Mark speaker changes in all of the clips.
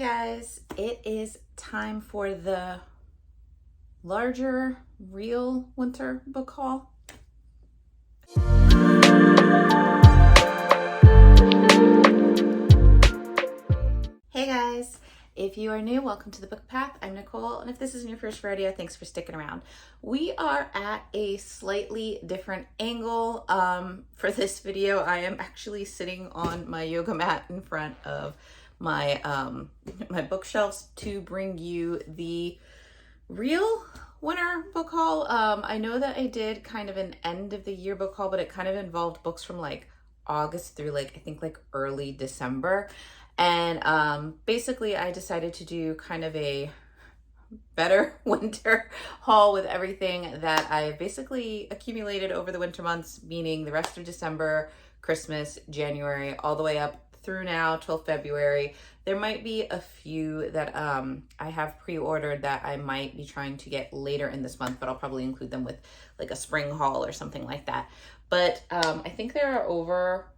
Speaker 1: Hey guys, it is time for the larger, real winter book haul. Hey guys, if you are new, welcome to The Book Path. I'm Nicole, and if this isn't your first rodeo, thanks for sticking around. We are at a slightly different angle. For this video, I am actually sitting on my yoga mat in front of my my bookshelves to bring you the real winter book haul. I know that I did kind of an end of the year book haul, but it kind of involved books from like August through I think early December. And basically I decided to do kind of a better winter haul with everything that I basically accumulated over the winter months, meaning the rest of December, Christmas, January, all the way up through now till February. There might be a few that I have pre-ordered that I might be trying to get later in this month, but I'll probably include them with like a spring haul or something like that. But I think there are over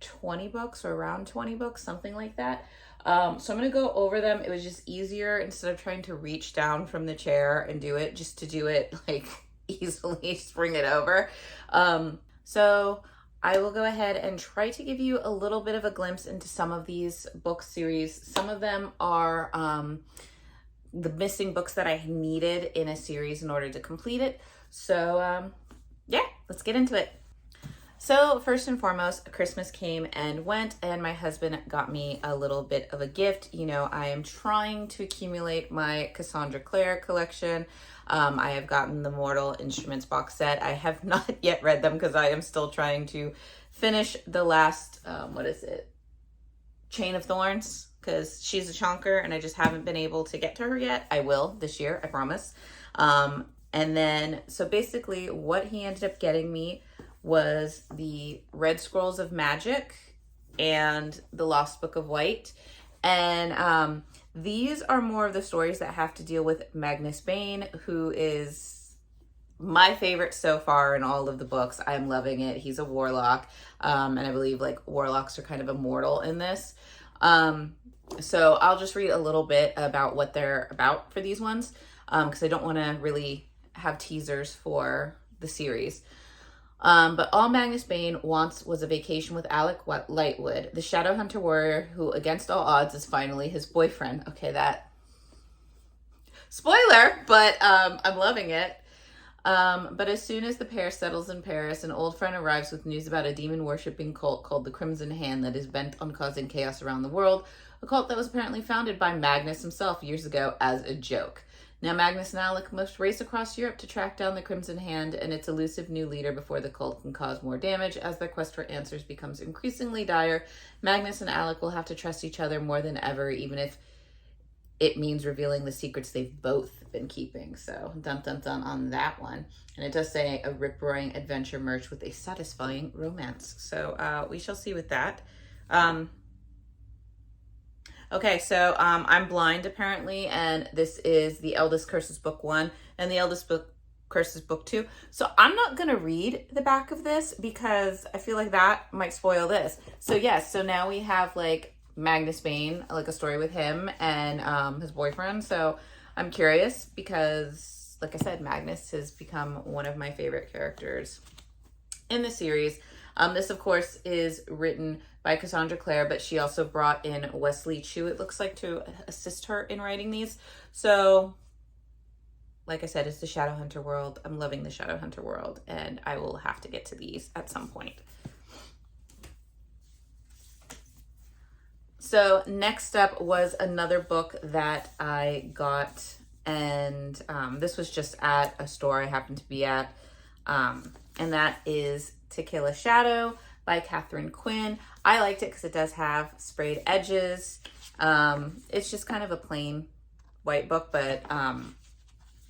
Speaker 1: 20 books or around 20 books, something like that. So I'm going to go over them. It was just easier instead of trying to reach down from the chair and do it, just to do it like easily, spring it over. So I will go ahead and try to give you a little bit of a glimpse into some of these book series. Some of them are the missing books that I needed in a series in order to complete it. So yeah, let's get into it. So first and foremost, Christmas came and went, and my husband got me a little bit of a gift. You know, I am trying to accumulate my Cassandra Clare collection. I have gotten the Mortal Instruments box set. I have not yet read them because I am still trying to finish the last, Chain of Thorns, because she's a chonker and I just haven't been able to get to her yet. I will this year, I promise. And then, so basically what he ended up getting me was the Red Scrolls of Magic and the Lost Book of White. And these are more of the stories that have to deal with Magnus Bane, who is my favorite so far in all of the books. I'm loving it. He's a warlock. And I believe like warlocks are kind of immortal in this. So I'll just read a little bit about what they're about for these ones, because I don't want to really have teasers for the series. But all Magnus Bane wants was a vacation with Alec Lightwood, the shadow hunter warrior who, against all odds, is finally his boyfriend. Okay, that spoiler, but I'm loving it. But as soon as the pair settles in Paris, an old friend arrives with news about a demon-worshipping cult called the Crimson Hand that is bent on causing chaos around the world, a cult that was apparently founded by Magnus himself years ago as a joke. Now Magnus and Alec must race across Europe to track down the Crimson Hand and its elusive new leader before the cult can cause more damage. As their quest for answers becomes increasingly dire, Magnus and Alec will have to trust each other more than ever, even if it means revealing the secrets they've both been keeping. So dun dun dun on that one. And it does say a rip-roaring adventure merged with a satisfying romance. So we shall see with that. Okay, so I'm blind apparently, and this is The Eldest Curses Book 1 and The Eldest Curses Book 2. So I'm not going to read the back of this because I feel like that might spoil this. So yes, so now we have like Magnus Bane, like a story with him and his boyfriend. So I'm curious because, like I said, Magnus has become one of my favorite characters in the series. This, of course, is written by Cassandra Clare, but she also brought in Wesley Chu, it looks like, to assist her in writing these. So, like I said, it's the Shadowhunter world. I'm loving the Shadowhunter world, and I will have to get to these at some point. So, next up was another book that I got, and this was just at a store I happened to be at, and that is To Kill a Shadow by Catherine Quinn. I liked it because it does have sprayed edges. It's just kind of a plain white book, but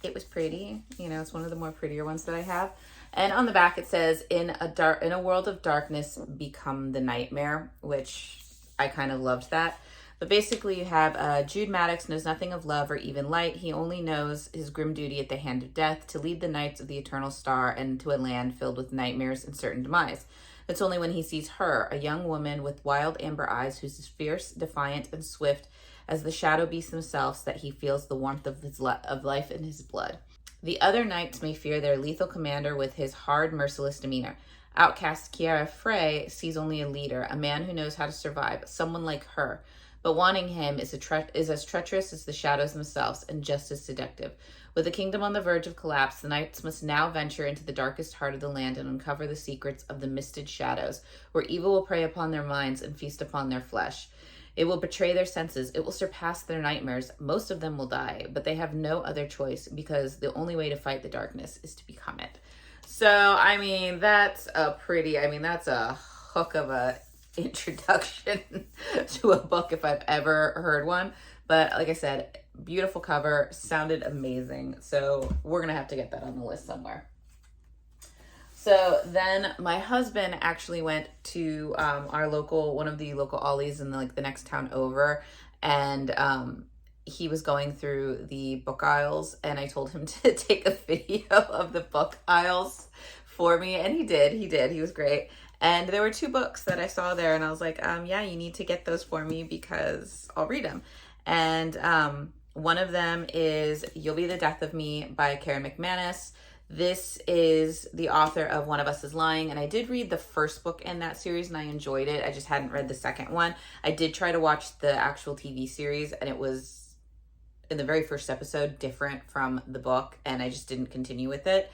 Speaker 1: it was pretty. You know, it's one of the more prettier ones that I have. And on the back it says, in a world of darkness, become the nightmare, which I kind of loved that. But basically you have Jude Maddox knows nothing of love or even light. He only knows his grim duty at the hand of death, to lead the knights of the eternal star and to a land filled with nightmares and certain demise. It's only when he sees her, a young woman with wild amber eyes who's fierce, defiant, and swift as the shadow beasts themselves, that he feels the warmth of of life in his blood. The other knights may fear their lethal commander with his hard, merciless demeanor. Outcast Kiara Frey sees only a leader, a man who knows how to survive, someone like her. But wanting him is as treacherous as the shadows themselves, and just as seductive. With the kingdom on the verge of collapse, the knights must now venture into the darkest heart of the land and uncover the secrets of the misted shadows, where evil will prey upon their minds and feast upon their flesh. It will betray their senses. It will surpass their nightmares. Most of them will die, but they have no other choice because the only way to fight the darkness is to become it. So, I mean, that's a hook of a introduction to a book if I've ever heard one. But like I said, beautiful cover, sounded amazing. So we're going to have to get that on the list somewhere. So then my husband actually went to one of the local Ollies in the next town over, and he was going through the book aisles, and I told him to take a video of the book aisles for me, and he did. He was great. And there were 2 books that I saw there, and I was like, yeah, you need to get those for me because I'll read them. And one of them is You'll Be the Death of Me by Karen McManus. This is the author of One of Us is Lying, and I did read the first book in that series and I enjoyed it. I just hadn't read the second one. I did try to watch the actual TV series, and it was, in the very first episode, different from the book, and I just didn't continue with it.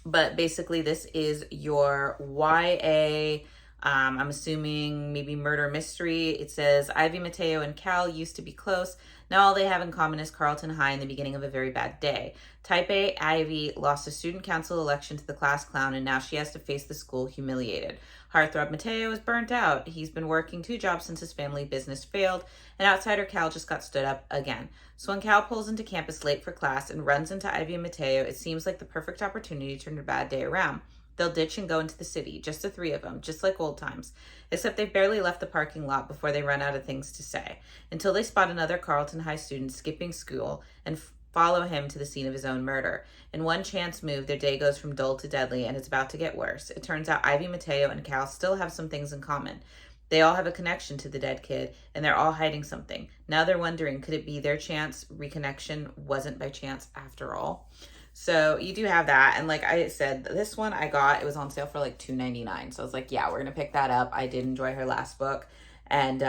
Speaker 1: But basically this is your YA, I'm assuming maybe murder mystery. It says Ivy, Mateo, and Cal used to be close. Now all they have in common is Carlton High in the beginning of a very bad day. Type A Ivy lost a student council election to the class clown, and now she has to face the school humiliated. Heartthrob Mateo is burnt out. He's been working 2 jobs since his family business failed, and outsider Cal just got stood up again. So when Cal pulls into campus late for class and runs into Ivy and Mateo, it seems like the perfect opportunity to turn a bad day around. They'll ditch and go into the city, just the 3 of them, just like old times. Except they've barely left the parking lot before they run out of things to say, until they spot another Carlton High student skipping school and follow him to the scene of his own murder. In one chance move, their day goes from dull to deadly, and it's about to get worse. It turns out Ivy, Mateo, and Cal still have some things in common. They all have a connection to the dead kid, and they're all hiding something. Now they're wondering, could it be their chance reconnection wasn't by chance after all? So you do have that. And like I said, this one I got, it was on sale for like $2.99. So I was like, yeah, we're going to pick that up. I did enjoy her last book. And,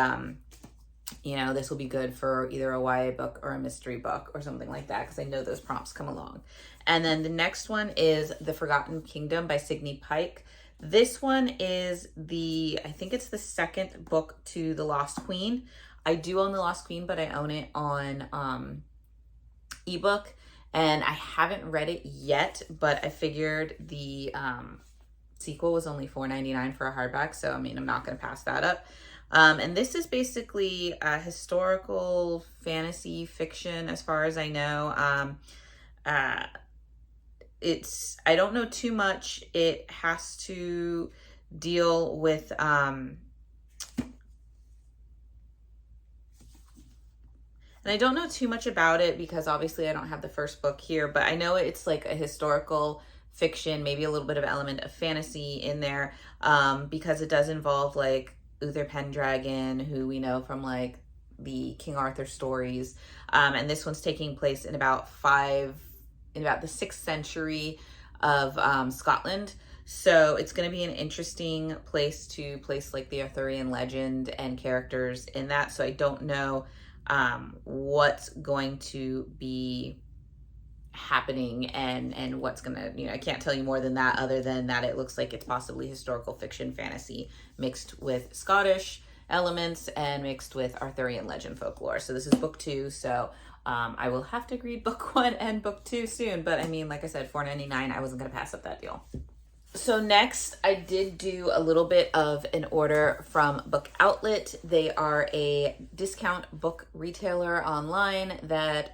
Speaker 1: this will be good for either a YA book or a mystery book or something like that, because I know those prompts come along. And then the next one is The Forgotten Kingdom by Signe Pike. This one is I think it's the second book to The Lost Queen. I do own The Lost Queen, but I own it on ebook. And I haven't read it yet, but I figured the sequel was only $4.99 for a hardback. So, I mean, I'm not going to pass that up. And this is basically a historical fantasy fiction, as far as I know. I don't know too much. It has to deal with... And I don't know too much about it because obviously I don't have the first book here, but I know it's like a historical fiction, maybe a little bit of element of fantasy in there, because it does involve like Uther Pendragon, who we know from like the King Arthur stories. And this one's taking place in about the 6th century of Scotland. So it's going to be an interesting place to place like the Arthurian legend and characters in that. So I don't know what's going to be happening and what's gonna, I can't tell you more than that, other than that it looks like it's possibly historical fiction fantasy mixed with Scottish elements and mixed with Arthurian legend folklore. So this is book 2, so I will have to read book 1 and book 2 soon, but I mean, like I said, $4.99, I wasn't gonna pass up that deal. So next, I did do a little bit of an order from Book Outlet. They are a discount book retailer online that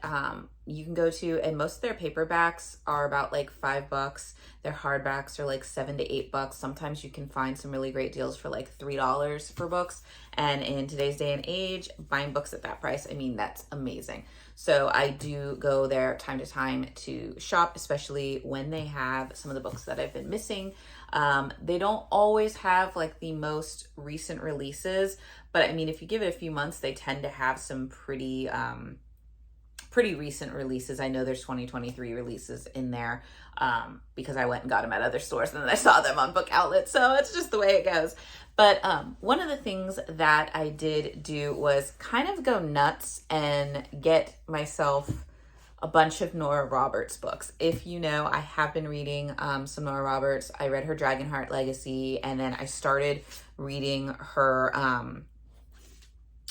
Speaker 1: you can go to, and most of their paperbacks are about like $5. Their hardbacks are like $7 to $8. Sometimes you can find some really great deals for like $3 for books. And in today's day and age, buying books at that price, I mean, that's amazing. So I do go there time to time to shop, especially when they have some of the books that I've been missing. They don't always have like the most recent releases, but I mean, if you give it a few months, they tend to have some pretty recent releases. I know there's 2023 releases in there because I went and got them at other stores and then I saw them on Book Outlet. So it's just the way it goes. But one of the things that I did do was kind of go nuts and get myself a bunch of Nora Roberts books. If you know, I have been reading some Nora Roberts. I read her Dragonheart Legacy, and then I started reading her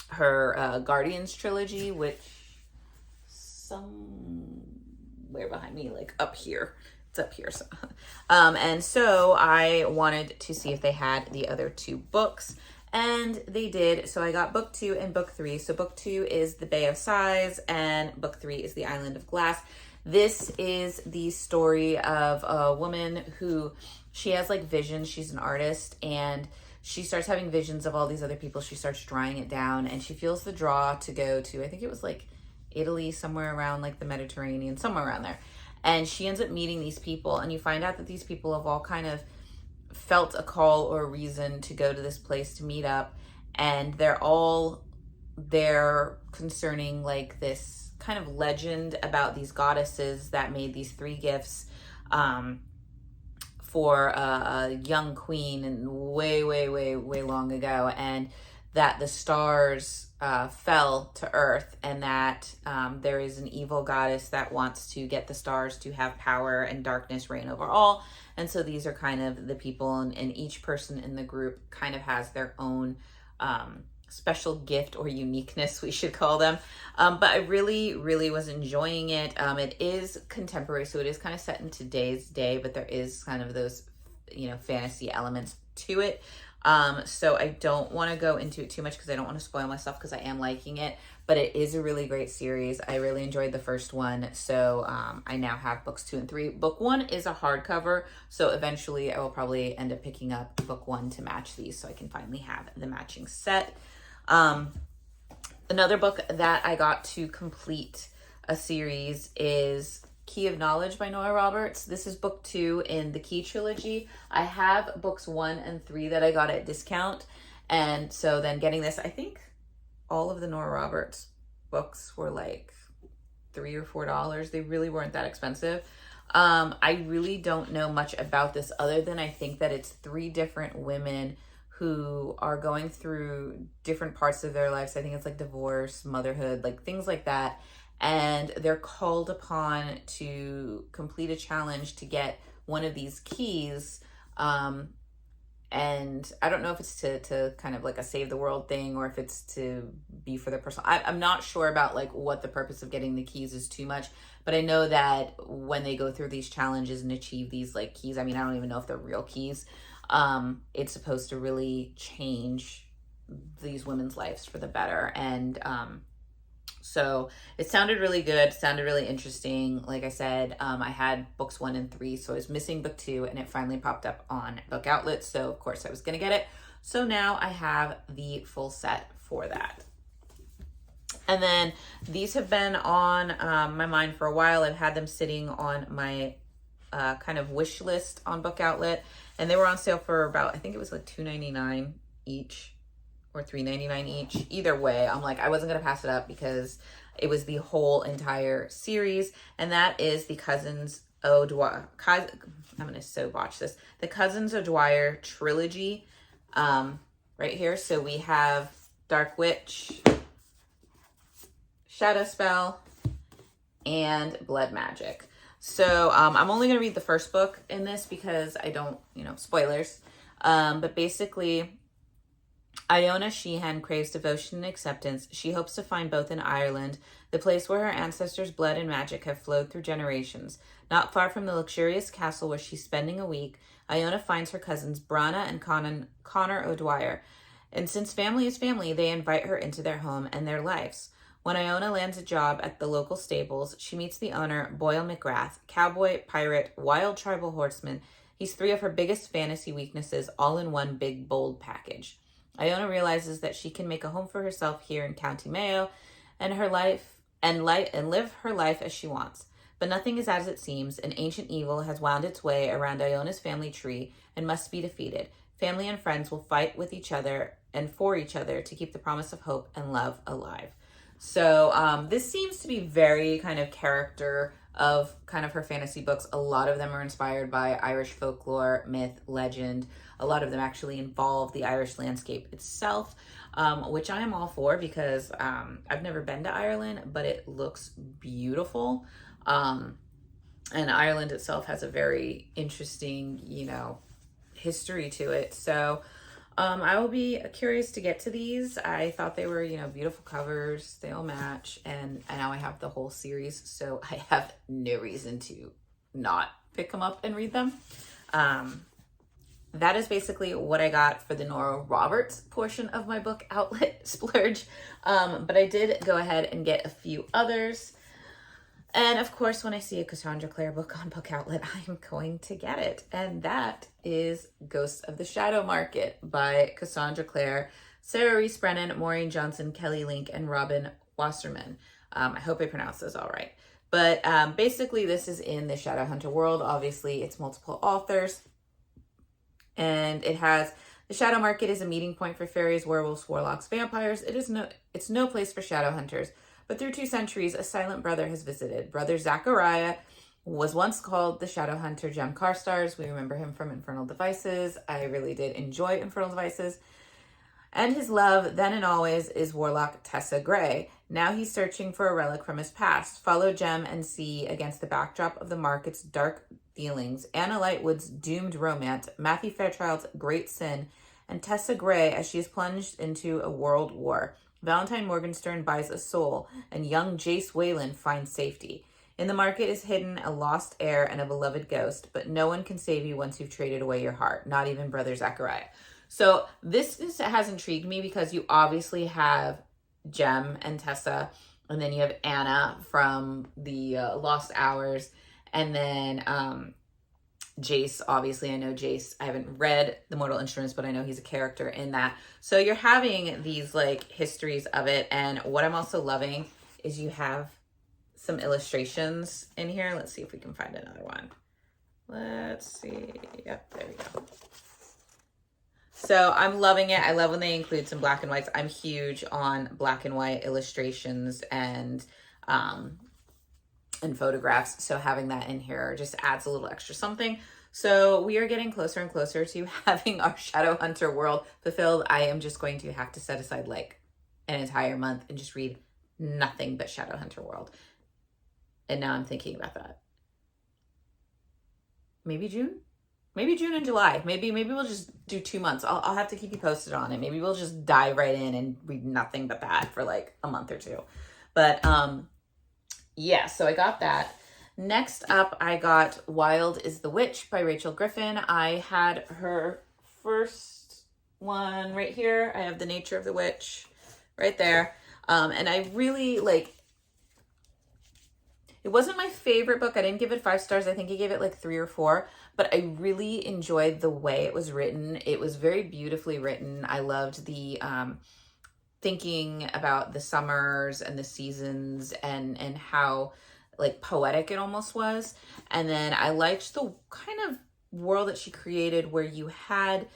Speaker 1: Guardians trilogy, which somewhere behind me, like up here. It's up here. So. And so I wanted to see if they had the other two books, and they did. So I got book 2 and book 3. So book 2 is The Bay of Sighs, and book 3 is The Island of Glass. This is the story of a woman who, she has like visions. She's an artist, and she starts having visions of all these other people. She starts drawing it down, and she feels the draw to go to, I think it was like Italy, somewhere around like the Mediterranean, somewhere around there. And she ends up meeting these people, and you find out that these people have all kind of felt a call or a reason to go to this place to meet up, and they're all there concerning like this kind of legend about these goddesses that made these 3 gifts for a young queen and way long ago, and that the stars fell to earth, and that there is an evil goddess that wants to get the stars to have power and darkness reign over all. And so these are kind of the people, and each person in the group kind of has their own special gift or uniqueness, we should call them. But I really was enjoying it. It is contemporary, so it is kind of set in today's day, but there is kind of those, fantasy elements to it. So I don't want to go into it too much because I don't want to spoil myself, because I am liking it, but it is a really great series. I really enjoyed the first one. So, I now have books 2 and 3. Book 1 is a hardcover. So eventually I will probably end up picking up book 1 to match these, so I can finally have the matching set. Another book that I got to complete a series is Key of Knowledge by Nora Roberts. This is book 2 in the Key trilogy. I have books 1 and 3 that I got at discount. And so then getting this, I think all of the Nora Roberts books were like $3 or $4. They really weren't that expensive. I really don't know much about this other than I think that it's 3 different women who are going through different parts of their lives. I think it's like divorce, motherhood, like things like that. And they're called upon to complete a challenge to get one of these keys. And I don't know if it's to kind of like a save the world thing, or if it's to be for their personal. I'm not sure about like what the purpose of getting the keys is too much, but I know that when they go through these challenges and achieve these like keys, I mean, I don't even know if they're real keys. It's supposed to really change these women's lives for the better. And, so it sounded really good, sounded really interesting. Like I said, I had books 1 and 3, so I was missing book 2, and it finally popped up on Book Outlet. So of course I was going to get it. So now I have the full set for that. And then these have been on my mind for a while. I've had them sitting on my kind of wish list on Book Outlet, and they were on sale for about, I think it was like $2.99 each. Or $3.99 each. Either way, I'm like, I wasn't gonna pass it up because it was the whole entire series, and that is the Cousins O'Dwyer. I'm gonna so botch this. The Cousins O'Dwyer trilogy, right here. So we have Dark Witch, Shadow Spell, and Blood Magic. So I'm only gonna read the first book in this because I don't, spoilers. But basically, Iona Sheehan craves devotion and acceptance. She hopes to find both in Ireland, the place where her ancestors' blood and magic have flowed through generations. Not far from the luxurious castle where she's spending a week, Iona finds her cousins Brana and Connor O'Dwyer. And since family is family, they invite her into their home and their lives. When Iona lands a job at the local stables, she meets the owner, Boyle McGrath, cowboy, pirate, wild tribal horseman. He's 3 of her biggest fantasy weaknesses, all in one big, bold package. Iona realizes that she can make a home for herself here in County Mayo, and her life and live her life as she wants. But nothing is as it seems. An ancient evil has wound its way around Iona's family tree and must be defeated. Family and friends will fight with each other and for each other to keep the promise of hope and love alive. So this seems to be very kind of character of kind of her fantasy books. A lot of them are inspired by Irish folklore, myth, legend. A lot of them actually involve the Irish landscape itself, which I am all for because I've never been to Ireland, but it looks beautiful. And Ireland itself has a very interesting, history to it. So I will be curious to get to these. I thought they were, beautiful covers. They all match. And now I have the whole series, so I have no reason to not pick them up and read them. That is basically what I got for the Nora Roberts portion of my book outlet splurge. But I did go ahead and get a few others. And of course, when I see a Cassandra Clare book on Book Outlet, I'm going to get it. And that is Ghosts of the Shadow Market by Cassandra Clare, Sarah Reese Brennan, Maureen Johnson, Kelly Link, and Robin Wasserman. I hope I pronounced those all right. But basically, this is in the Shadowhunter world. Obviously, it's multiple authors. And it has, the Shadow Market is a meeting point for fairies, werewolves, warlocks, vampires. It's no place for shadow hunters. But through 2 centuries, a silent brother has visited. Brother Zachariah was once called the Shadow Hunter Jem Carstairs. We remember him from Infernal Devices. I really did enjoy Infernal Devices. And his love, then and always, is Warlock Tessa Gray. Now he's searching for a relic from his past. Follow Jem and see, against the backdrop of the market's dark dealings, Anna Lightwood's doomed romance, Matthew Fairchild's great sin, and Tessa Gray as she is plunged into a world war. Valentine Morgenstern buys a soul, and young Jace Wayland finds safety. In the market is hidden a lost heir and a beloved ghost, but no one can save you once you've traded away your heart, not even Brother Zachariah. So this has intrigued me because you obviously have Jem and Tessa, and then you have Anna from the Lost Hours, and then Jace. Obviously, I know Jace. I haven't read The Mortal Instruments, but I know he's a character in that. So you're having these like histories of it. And what I'm also loving is you have some illustrations in here. Let's see if we can find another one. Let's see. Yep, there we go. So I'm loving it. I love when they include some black and whites. I'm huge on black and white illustrations and photographs. So having that in here just adds a little extra something. So we are getting closer and closer to having our Shadowhunter world fulfilled. I am just going to have to set aside like an entire month and just read nothing but Shadowhunter world. And now I'm thinking about that. Maybe June and July. Maybe we'll just do 2 months. I'll have to keep you posted on it. Maybe we'll just dive right in and read nothing but that for like a month or 2. But yeah, so I got that. Next up, I got Wild is the Witch by Rachel Griffin. I had her first one right here. I have The Nature of the Witch right there. And I really like, it wasn't my favorite book. I didn't give it 5 stars. I think I gave it like 3 or 4, but I really enjoyed the way it was written. It was very beautifully written. I loved the thinking about the summers and the seasons and how like poetic it almost was. And then I liked the kind of world that she created where you had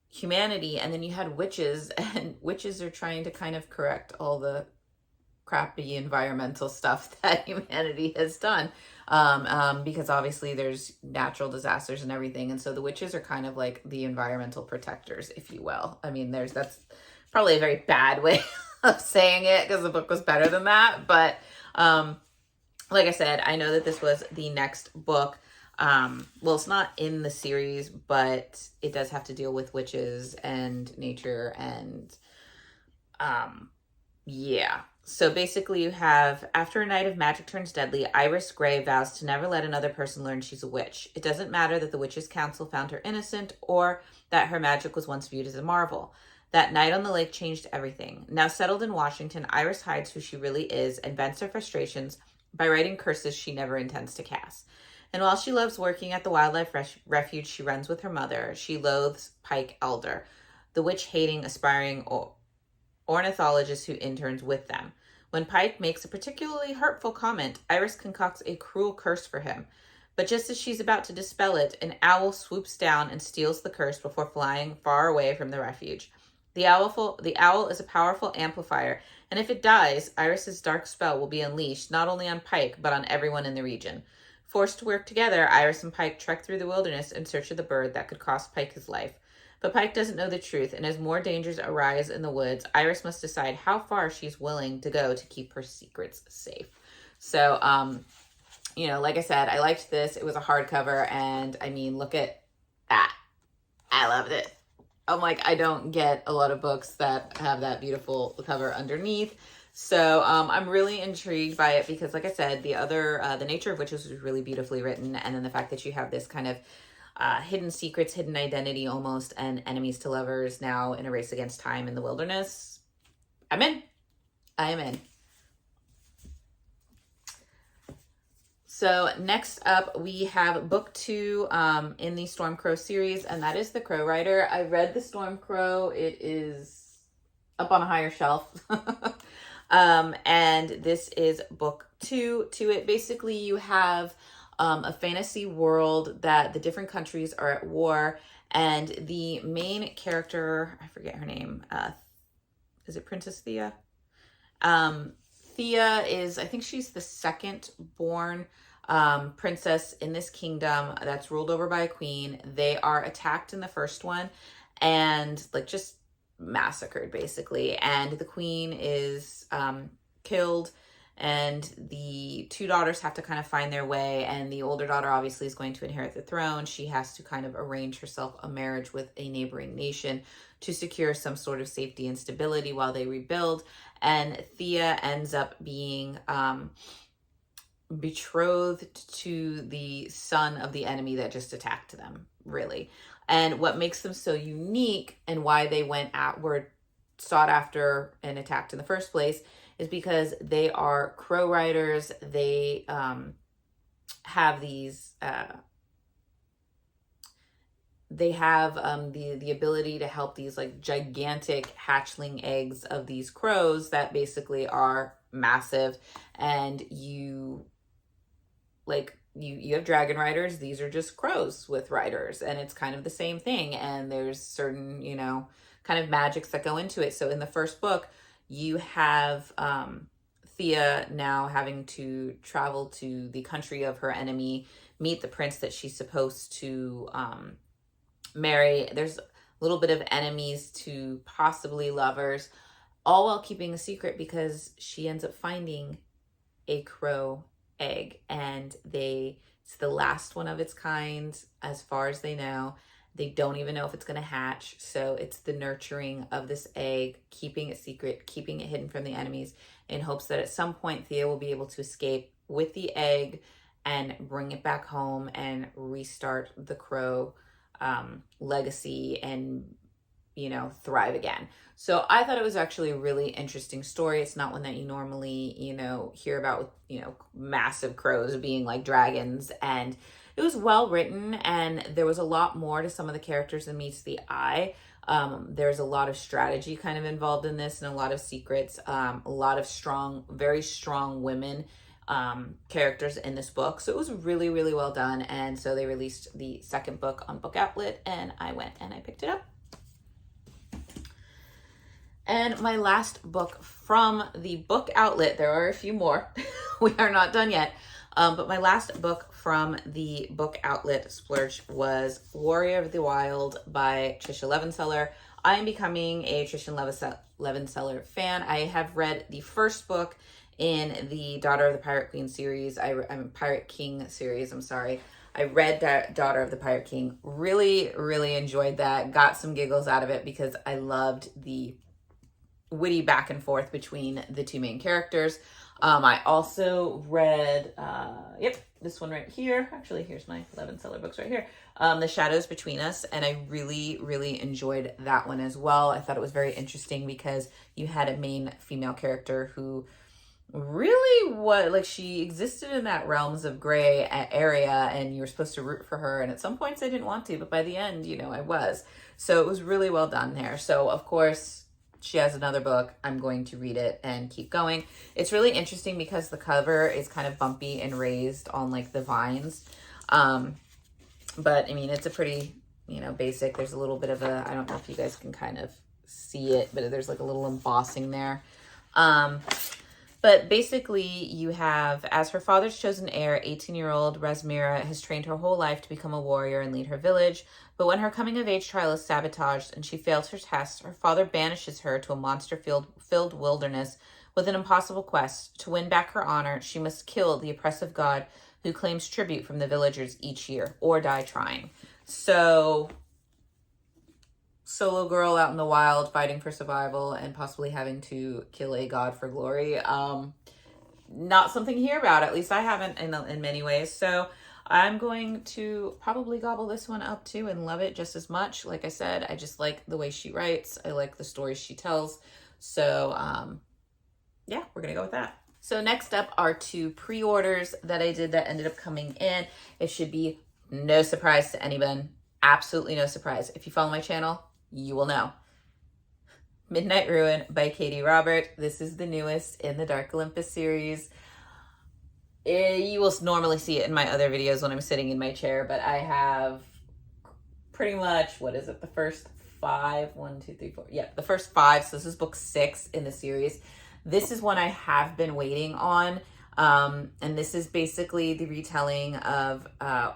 Speaker 1: humanity and then you had witches, and witches are trying to kind of correct all the crappy environmental stuff that humanity has done. Because obviously there's natural disasters and everything. And so the witches are kind of like the environmental protectors, if you will. I mean, that's probably a very bad way of saying it because the book was better than that. But like I said, I know that this was the next book. Well, it's not in the series, but it does have to deal with witches and nature and yeah. So basically you have, after a night of magic turns deadly, Iris Gray vows to never let another person learn she's a witch. It doesn't matter that the witches' council found her innocent or that her magic was once viewed as a marvel. That night on the lake changed everything. Now settled in Washington, Iris hides who she really is and vents her frustrations by writing curses she never intends to cast. And while she loves working at the wildlife refuge she runs with her mother, she loathes Pike Elder, the witch-hating, aspiring ornithologist who interns with them. When Pike makes a particularly hurtful comment, Iris concocts a cruel curse for him. But just as she's about to dispel it, an owl swoops down and steals the curse before flying far away from the refuge. The owl is a powerful amplifier, and if it dies, Iris's dark spell will be unleashed not only on Pike, but on everyone in the region. Forced to work together, Iris and Pike trek through the wilderness in search of the bird that could cost Pike his life. But Pike doesn't know the truth, and as more dangers arise in the woods, Iris must decide how far she's willing to go to keep her secrets safe. So, like I said, I liked this. It was a hardcover, and I mean, look at that. I loved it. I'm like, I don't get a lot of books that have that beautiful cover underneath. So I'm really intrigued by it because, like I said, the nature of witches was really beautifully written, and then the fact that you have this kind of hidden secrets, hidden identity almost, and enemies to lovers now in a race against time in the wilderness. I'm in. I am in. So next up, we have book 2 in the Storm Crow series, and that is The Crow Rider. I read The Storm Crow. It is up on a higher shelf. And this is book 2 to it. Basically, you have a fantasy world that the different countries are at war, and the main character, I forget her name, is it Princess Thea? Thea is, I think she's the second born princess in this kingdom that's ruled over by a queen. They are attacked in the first one and like just massacred basically. And the queen is killed, and the 2 daughters have to kind of find their way. And the older daughter obviously is going to inherit the throne. She has to kind of arrange herself a marriage with a neighboring nation to secure some sort of safety and stability while they rebuild. And Thea ends up being betrothed to the son of the enemy that just attacked them, really. And what makes them so unique and why they were sought after and attacked in the first place is because they are crow riders. They have these the ability to help these like gigantic hatchling eggs of these crows that basically are massive. And you have dragon riders. These are just crows with riders, and it's kind of the same thing. And there's certain, kind of magics that go into it. So in the first book, you have Thea now having to travel to the country of her enemy, meet the prince that she's supposed to marry. There's a little bit of enemies to possibly lovers, all while keeping a secret because she ends up finding a crow egg, and it's the last one of its kind as far as they know. They don't even know if it's going to hatch. So it's the nurturing of this egg, keeping it secret, keeping it hidden from the enemies, in hopes that at some point Thea will be able to escape with the egg and bring it back home and restart the crow legacy and, thrive again. So I thought it was actually a really interesting story. It's not one that you normally, hear about with, massive crows being like dragons. And it was well written, and there was a lot more to some of the characters than meets the eye. There's a lot of strategy kind of involved in this, and a lot of secrets, a lot of very strong women characters in this book. So it was really, really well done. And so they released the second book on Book Outlet, and I went and I picked it up. And my last book from the Book Outlet, there are a few more. We are not done yet. But my last book from the Book Outlet splurge was Warrior of the Wild by Tricia Levenseller. I am becoming a Tricia Levenseller fan. I have read the first book in the Daughter of the Pirate Queen series. I'm Pirate King series, I'm sorry. I read that Daughter of the Pirate King. Really, really enjoyed that. Got some giggles out of it because I loved the witty back and forth between the two main characters. I also read, this one right here. Actually, here's my Levenseller books right here. The Shadows Between Us. And I really, really enjoyed that one as well. I thought it was very interesting because you had a main female character who really she existed in that realms of gray area, and you were supposed to root for her. And at some points I didn't want to, but by the end, I was. So it was really well done there. So of course, she has another book, I'm going to read it and keep going. It's really interesting because the cover is kind of bumpy and raised on like the vines. But I mean, it's a pretty, you know, basic. There's a little bit of a, I don't know if you guys can kind of see it, but there's like a little embossing there. But basically, you have, as her father's chosen heir, 18-year-old Rasmira has trained her whole life to become a warrior and lead her village. But when her coming-of-age trial is sabotaged and she fails her test, her father banishes her to a monster-filled wilderness with an impossible quest. To win back her honor, she must kill the oppressive god who claims tribute from the villagers each year, or die trying. So, solo girl out in the wild fighting for survival and possibly having to kill a god for glory. Not something to hear about. At least I haven't in many ways. So I'm going to probably gobble this one up too and love it just as much. Like I said, I just like the way she writes. I like the stories she tells. So yeah, we're going to go with that. So next up are 2 pre-orders that I did that ended up coming in. It should be no surprise to anyone. Absolutely no surprise. If you follow my channel, you will know. Midnight Ruin by Katie Robert. This is the newest in the Dark Olympus series. You will normally see it in my other videos when I'm sitting in my chair, but I have pretty much, what is it, the first 5? 1, 2, 3, 4. Yeah, the first 5. So this is book 6 in the series. This is one I have been waiting on. And this is basically the retelling of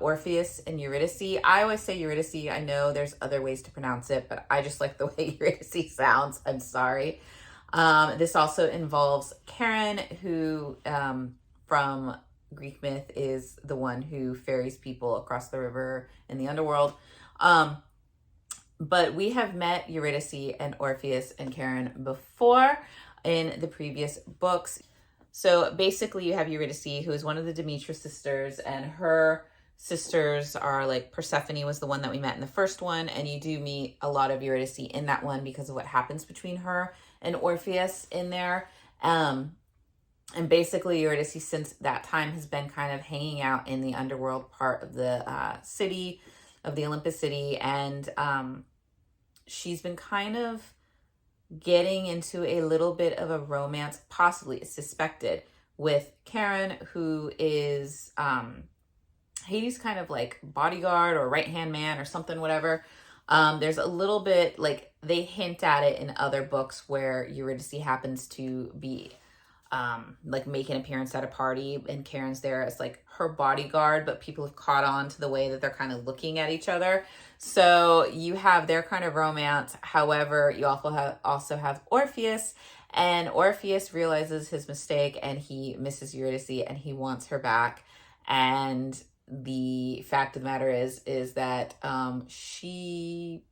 Speaker 1: Orpheus and Eurydice. I always say Eurydice. I know there's other ways to pronounce it, but I just like the way Eurydice sounds. I'm sorry. This also involves Karen, who from Greek myth is the one who ferries people across the river in the underworld. But we have met Eurydice and Orpheus and Karen before in the previous books. So basically you have Eurydice, who is one of the Demeter sisters, and her sisters are like, Persephone was the one that we met in the first one, and you do meet a lot of Eurydice in that one because of what happens between her and Orpheus in there. And basically Eurydice since that time has been kind of hanging out in the underworld part of the city, of the Olympus city, and she's been kind of getting into a little bit of a romance, possibly suspected, with Karen, who is Hades' kind of like bodyguard or right-hand man or something, whatever. There's a little bit, like, they hint at it in other books where Eurydice happens to be like make an appearance at a party and Karen's there as like her bodyguard, but people have caught on to the way that they're kind of looking at each other. So you have their kind of romance. However, you also have Orpheus, and Orpheus realizes his mistake and he misses Eurydice and he wants her back. And the fact of the matter is that she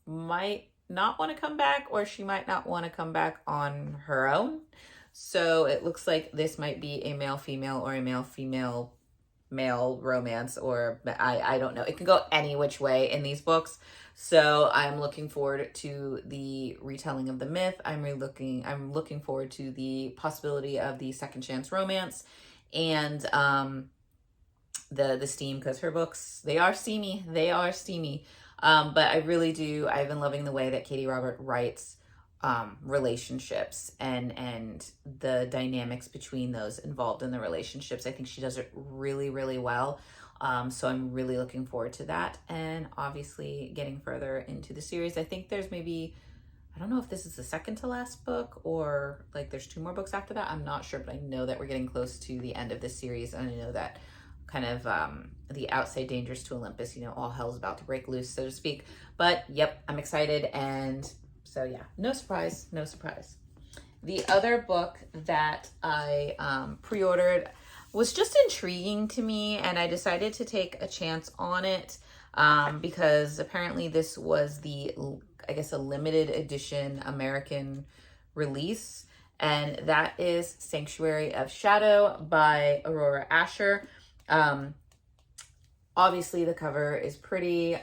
Speaker 1: might not want to come back, or she might not want to come back on her own. So it looks like this might be a male-female or a male-female-male romance, or I don't know. It can go any which way in these books. So I'm looking forward to the retelling of the myth. I'm looking forward to the possibility of the second chance romance and the steam, because her books, they are steamy. But I really do. I've been loving the way that Katie Robert writes relationships and the dynamics between those involved in the relationships. I think she does it really, really well. So I'm really looking forward to that. And obviously getting further into the series. I think there's maybe, I don't know if this is the second to last book or like there's 2 more books after that. I'm not sure, but I know that we're getting close to the end of this series. And I know that kind of the outside dangers to Olympus, you know, all hell's about to break loose, so to speak. But yep, I'm excited. And so yeah, no surprise. The other book that I pre-ordered was just intriguing to me, and I decided to take a chance on it because apparently this was the, I guess, a limited edition American release, and that is Sanctuary of Shadow by Aurora Asher. Obviously the cover is pretty.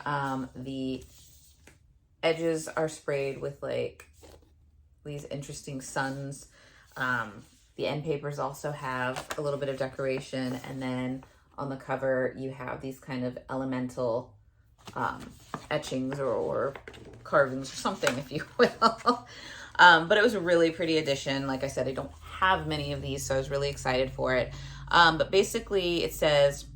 Speaker 1: The edges are sprayed with like these interesting suns. The end papers also have a little bit of decoration, and then on the cover you have these kind of elemental etchings or carvings or something, if you will. But it was a really pretty edition. Like I said, I don't have many of these, so I was really excited for it. But basically, it says,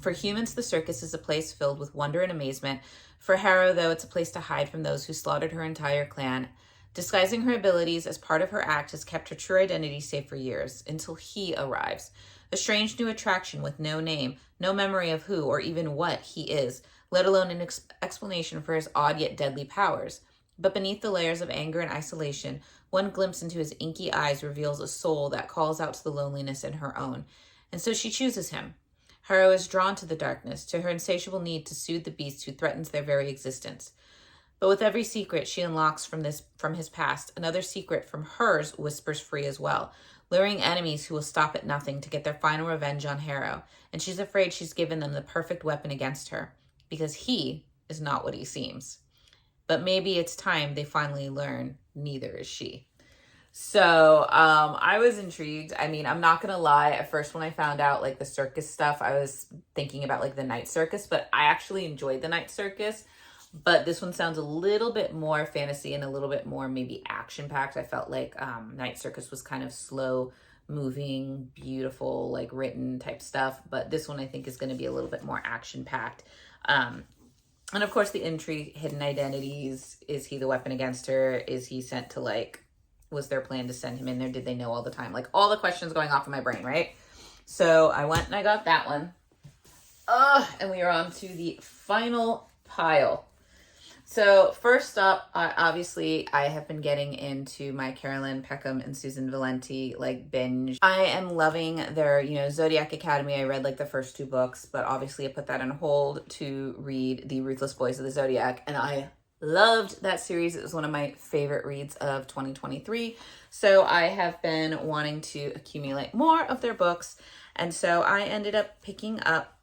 Speaker 1: for humans, the circus is a place filled with wonder and amazement. For Harrow, though, it's a place to hide from those who slaughtered her entire clan. Disguising her abilities as part of her act has kept her true identity safe for years, until he arrives. A strange new attraction with no name, no memory of who or even what he is, let alone an explanation for his odd yet deadly powers. But beneath the layers of anger and isolation, one glimpse into his inky eyes reveals a soul that calls out to the loneliness in her own. And so she chooses him. Harrow is drawn to the darkness, to her insatiable need to soothe the beast who threatens their very existence. But with every secret she unlocks from his past, another secret from hers whispers free as well, luring enemies who will stop at nothing to get their final revenge on Harrow. And she's afraid she's given them the perfect weapon against her, because he is not what he seems. But maybe it's time they finally learn neither is she. So I was intrigued. I mean, I'm not gonna lie, at first when I found out like the circus stuff, I was thinking about like the night circus, but I actually enjoyed the night circus. But this one sounds a little bit more fantasy and a little bit more maybe action packed. I felt like night circus was kind of slow moving, beautiful, like written type stuff, but this one I think is going to be a little bit more action packed. And of course the intrigue, hidden identities. Is he the weapon against her? Is he sent to like, was their plan to send him in there? Did they know all the time? Like all the questions going off in my brain, right? So I went and I got that one. And we are on to the final pile. So first up, obviously I have been getting into my Carolyn Peckham and Susan Valenti like binge. I am loving their, Zodiac Academy. I read like the first 2 books, but obviously I put that on hold to read The Ruthless Boys of the Zodiac, and I loved that series. It was one of my favorite reads of 2023. So I have been wanting to accumulate more of their books, and so I ended up picking up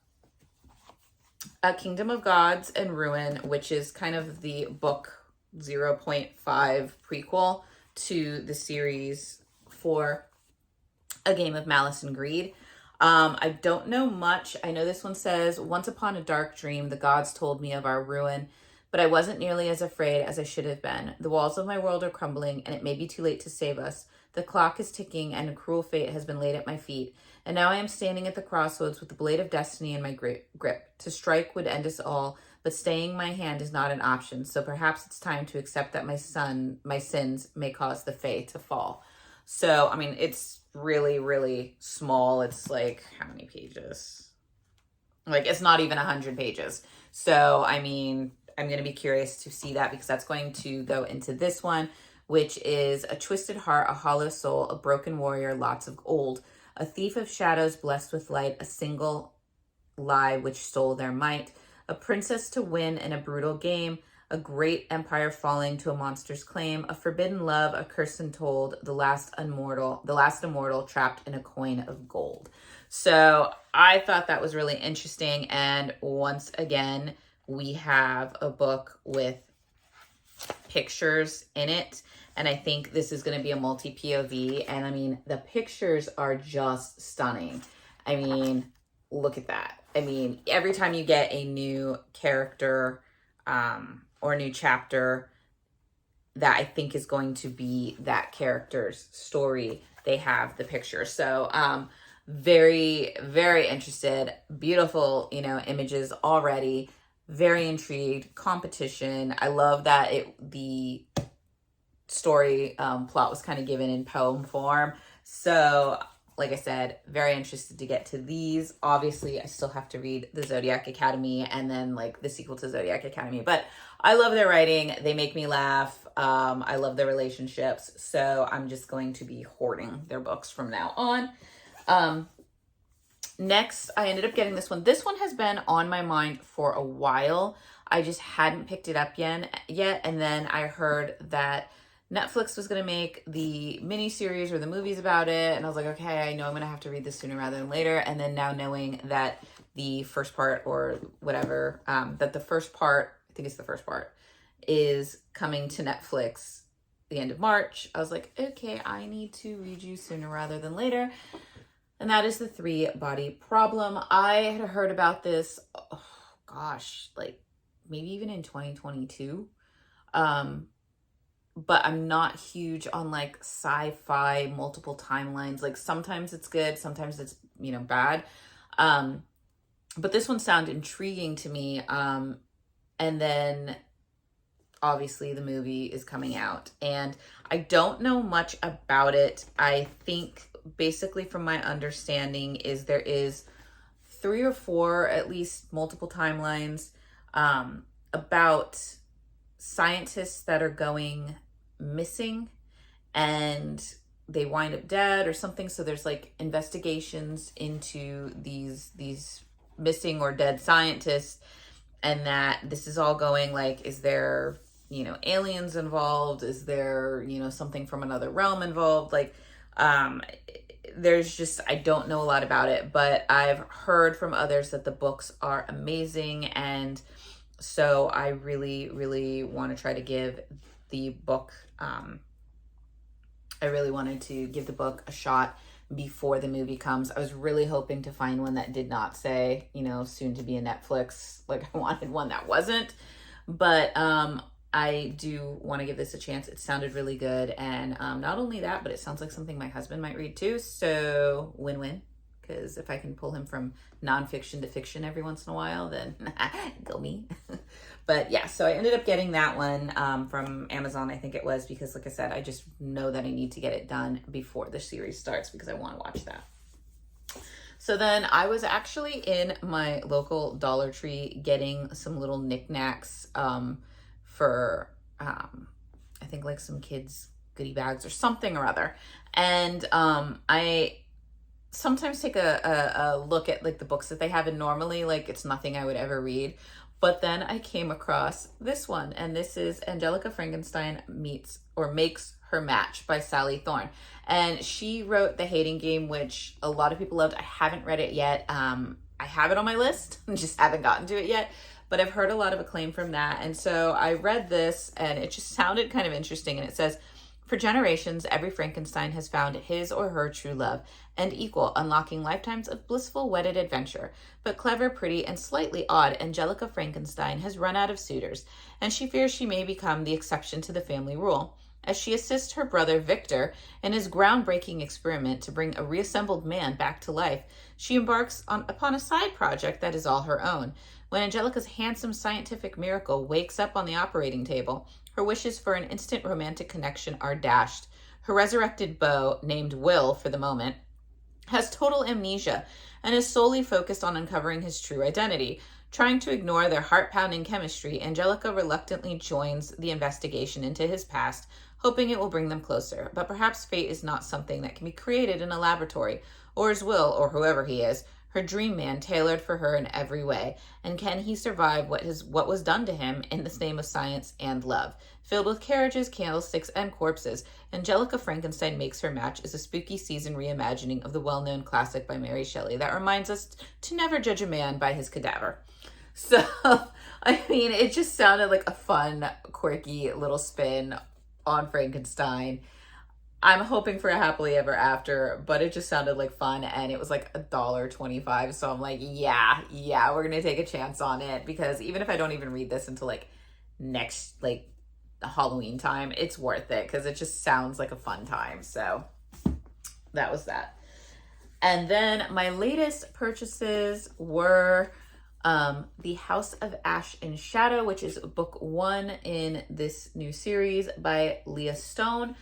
Speaker 1: A Kingdom of Gods and Ruin, which is kind of the book 0.5 prequel to the series for A Game of Malice and Greed. I don't know much. I know this one says, once upon a dark dream, the gods told me of our ruin, but I wasn't nearly as afraid as I should have been. The walls of my world are crumbling, and it may be too late to save us. The clock is ticking, and a cruel fate has been laid at my feet. And now I am standing at the crossroads with the blade of destiny in my grip. To strike would end us all, but staying my hand is not an option. So perhaps it's time to accept that my sins may cause the fae to fall. So, I mean, it's really, really small. It's like, how many pages? Like, it's not even 100 pages. So, I mean, I'm going to be curious to see that, because that's going to go into this one, which is a twisted heart, a hollow soul, a broken warrior, lots of gold, a thief of shadows blessed with light, a single lie which stole their might, a princess to win in a brutal game, a great empire falling to a monster's claim, a forbidden love, a curse untold, the last immortal trapped in a coin of gold. So I thought that was really interesting. And once again, we have a book with pictures in it. And I think this is going to be a multi-POV. And I mean, the pictures are just stunning. I mean, look at that. I mean, every time you get a new character or a new chapter that I think is going to be that character's story, they have the picture. So very, very interested. Beautiful, images already. Very intrigued. Competition. I love that the story plot was kind of given in poem form. So like I said, very interested to get to these. Obviously, I still have to read the Zodiac Academy and then like the sequel to Zodiac Academy. But I love their writing. They make me laugh. I love their relationships. So I'm just going to be hoarding their books from now on. Next, I ended up getting this one. This one has been on my mind for a while. I just hadn't picked it up yet. And then I heard that Netflix was going to make the miniseries or the movies about it. And I was like, okay, I know I'm going to have to read this sooner rather than later. And then now knowing that the first part or whatever, that the first part, I think it's the first part, is coming to Netflix the end of March, I was like, okay, I need to read you sooner rather than later. And that is The 3-Body Problem. I had heard about this, like maybe even in 2022. but I'm not huge on like sci-fi multiple timelines. Like sometimes it's good, sometimes it's, bad. Um, but this one sounded intriguing to me. And then obviously the movie is coming out, and I don't know much about it. I think basically from my understanding is there is 3 or 4 at least multiple timelines, about scientists that are going missing and they wind up dead or something. So there's like investigations into these missing or dead scientists, and that this is all going like, is there, aliens involved? Is there, something from another realm involved? Like, um, there's just, I don't know a lot about it, but I've heard from others that the books are amazing. And so I really, really want to try to give the book, I really wanted to give the book a shot before the movie comes. I was really hoping to find one that did not say, soon to be a Netflix. Like I wanted one that wasn't. But I do want to give this a chance. It sounded really good. And not only that, but it sounds like something my husband might read too. So win-win. Because if I can pull him from nonfiction to fiction every once in a while, then go me. But yeah, so I ended up getting that one from Amazon, I think it was, because like I said, I just know that I need to get it done before the series starts because I want to watch that. So then I was actually in my local Dollar Tree getting some little knickknacks for, I think like some kids' goodie bags or something or other. And I sometimes take a look at like the books that they have, and normally like it's nothing I would ever read. But then I came across this one, and this is Angelica Frankenstein Makes Her Match by Sally Thorne. And she wrote The Hating Game, which a lot of people loved. I haven't read it yet. I have it on my list, just haven't gotten to it yet. But I've heard a lot of acclaim from that. And so I read this, and it just sounded kind of interesting. And it says, for generations, every Frankenstein has found his or her true love and equal, unlocking lifetimes of blissful wedded adventure. But clever, pretty, and slightly odd Angelica Frankenstein has run out of suitors, and she fears she may become the exception to the family rule. As she assists her brother Victor in his groundbreaking experiment to bring a reassembled man back to life, she embarks upon a side project that is all her own. When Angelica's handsome scientific miracle wakes up on the operating table, her wishes for an instant romantic connection are dashed. Her resurrected beau, named Will for the moment, has total amnesia and is solely focused on uncovering his true identity. Trying to ignore their heart-pounding chemistry, Angelica reluctantly joins the investigation into his past, hoping it will bring them closer. But perhaps fate is not something that can be created in a laboratory, or is Will, or whoever he is, her dream man tailored for her in every way, and can he survive what was done to him in the name of science and love? Filled with carriages, candlesticks, and corpses, Angelica Frankenstein Makes Her Match is a spooky season reimagining of the well-known classic by Mary Shelley that reminds us to never judge a man by his cadaver. So, I mean, it just sounded like a fun, quirky little spin on Frankenstein. I'm hoping for a happily ever after, but it just sounded like fun, and it was like $1.25. So I'm like, yeah, we're gonna take a chance on it, because even if I don't even read this until like next Halloween time, it's worth it because it just sounds like a fun time. So that was that. And then my latest purchases were The House of Ash and Shadow, which is book 1 in this new series by Leah Stone.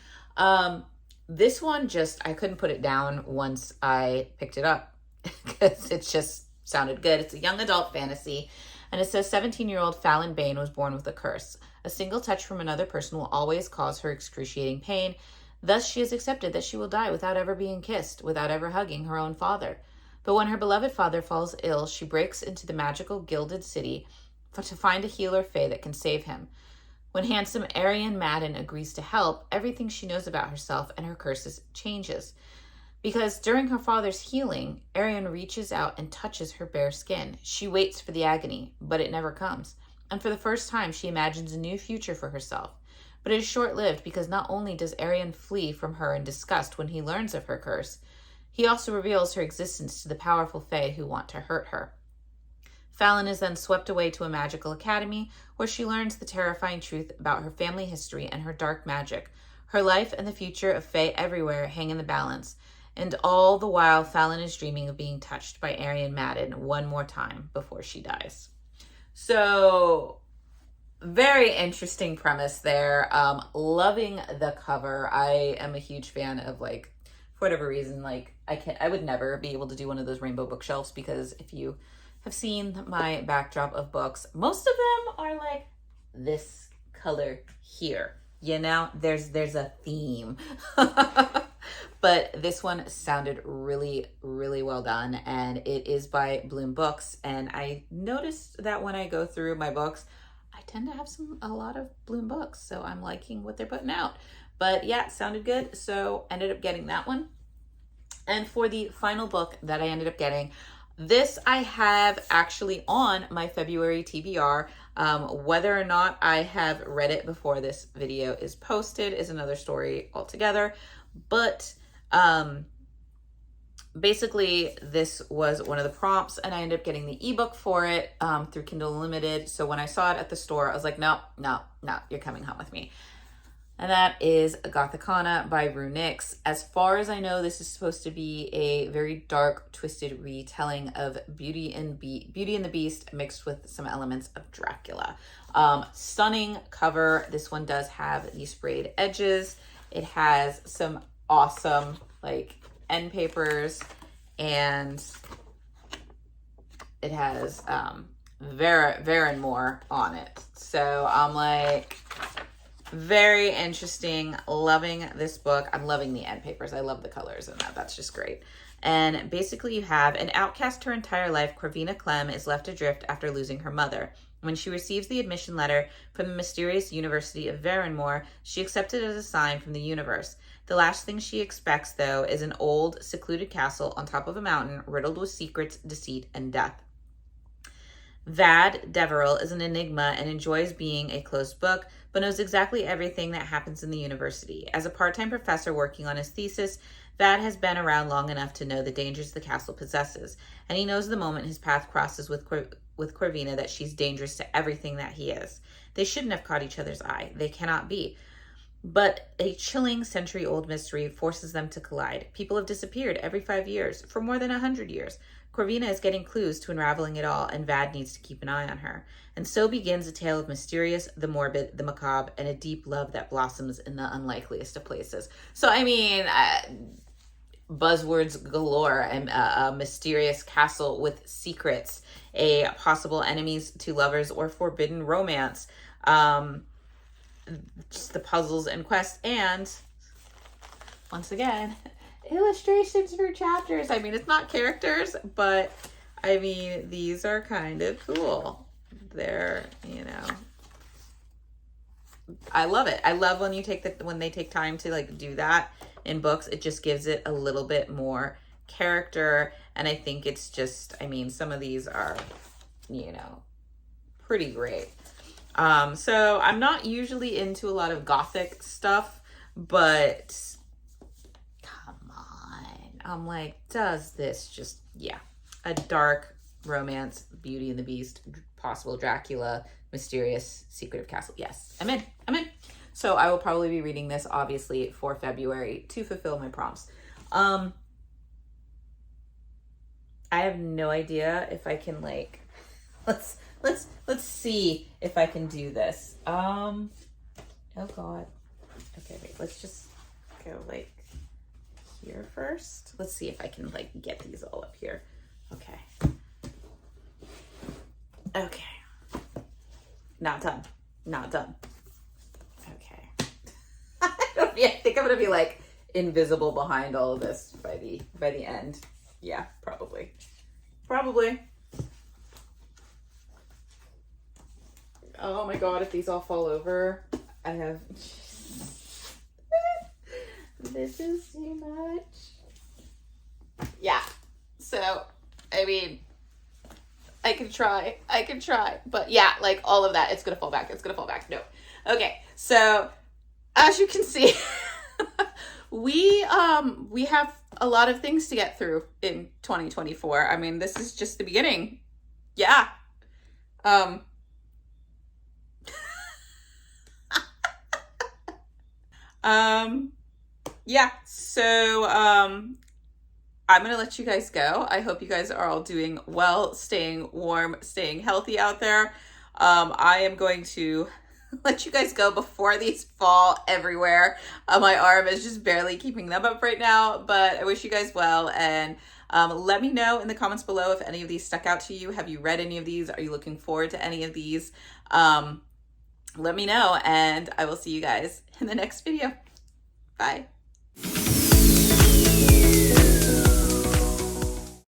Speaker 1: This one I couldn't put it down once I picked it up because it just sounded good. It's a young adult fantasy, and it says 17-year-old Fallon Bain was born with a curse. A single touch from another person will always cause her excruciating pain. Thus, she has accepted that she will die without ever being kissed, without ever hugging her own father. But when her beloved father falls ill, she breaks into the magical gilded city to find a healer fae that can save him. When handsome Arian Madden agrees to help, everything she knows about herself and her curses changes. Because during her father's healing, Arian reaches out and touches her bare skin. She waits for the agony, but it never comes. And for the first time, she imagines a new future for herself. But it is short-lived, because not only does Arian flee from her in disgust when he learns of her curse, he also reveals her existence to the powerful fae who want to hurt her. Fallon is then swept away to a magical academy where she learns the terrifying truth about her family history and her dark magic. Her life and the future of Fae everywhere hang in the balance, and all the while Fallon is dreaming of being touched by Arian Madden one more time before she dies. So, very interesting premise there. Loving the cover. I am a huge fan of, like, for whatever reason, like, I would never be able to do one of those rainbow bookshelves, because if you have seen my backdrop of books, most of them are like this color here. You know, there's a theme. But this one sounded really, really well done, and it is by Bloom Books. And I noticed that when I go through my books, I tend to have a lot of Bloom Books, so I'm liking what they're putting out. But yeah, it sounded good, so ended up getting that one. And for the final book that I ended up getting, this I have actually on my February TBR. Whether or not I have read it before this video is posted is another story altogether. But basically, this was one of the prompts, and I ended up getting the ebook for it through Kindle Unlimited. So when I saw it at the store, I was like, no, you're coming home with me. And that is Gothicana by Rue Nix. As far as I know, this is supposed to be a very dark, twisted retelling of Beauty and the Beast mixed with some elements of Dracula. Stunning cover. This one does have these sprayed edges. It has some awesome, like, end papers, and it has Vera and more on it. So I'm like, very interesting. Loving this book. I'm loving the end papers. I love the colors and that's just great. And basically you have an outcast her entire life. Corvina Clem is left adrift after losing her mother. When she receives the admission letter from the mysterious University of Varenmore, she accepts it as a sign from the universe. The last thing she expects, though, is an old, secluded castle on top of a mountain riddled with secrets, deceit, and death. Vad Deverell is an enigma and enjoys being a closed book, but knows exactly everything that happens in the university. As a part-time professor working on his thesis, Vad has been around long enough to know the dangers the castle possesses, and he knows the moment his path crosses with Corvina that she's dangerous to everything that he is. They shouldn't have caught each other's eye. They cannot be. But a chilling century-old mystery forces them to collide. People have disappeared every 5 years, for more than 100 years. Corvina is getting clues to unraveling it all, and Vad needs to keep an eye on her. And so begins a tale of mysterious, the morbid, the macabre, and a deep love that blossoms in the unlikeliest of places. So, I mean, buzzwords galore, and a mysterious castle with secrets, a possible enemies to lovers or forbidden romance, just the puzzles and quests, and once again, illustrations for chapters. I mean, it's not characters, but I mean, these are kind of cool. They're, you know, I love it. I love when when they take time to, like, do that in books. It just gives it a little bit more character, and I think it's just, I mean, some of these are, you know, pretty great. So I'm not usually into a lot of gothic stuff, but come on. I'm like, does this just, yeah, a dark romance, Beauty and the Beast, possible Dracula, mysterious, secretive castle. Yes, I'm in. So I will probably be reading this, obviously, for February to fulfill my prompts. I have no idea if I can, like, let's see if I can do this. Oh God. Okay, wait, let's just go, like, here first. Let's see if I can, like, get these all up here. Okay. Not done. Okay. I think I'm gonna be, like, invisible behind all of this by the end. Yeah, probably. Oh my God, if these all fall over, I have... This is too much. Yeah. So, I mean, I can try. But yeah, like, all of that, it's gonna fall back. No. Okay, so, as you can see, we have a lot of things to get through in 2024. I mean, this is just the beginning. Yeah, Yeah, so I'm gonna let you guys go. I hope you guys are all doing well, staying warm, staying healthy out there. I am going to let you guys go before these fall everywhere. My arm is just barely keeping them up right now, but I wish you guys well, and let me know in the comments below if any of these stuck out to you. Have you read any of these? Are you looking forward to any of these? Let me know, and I will see you guys in the next video. Bye.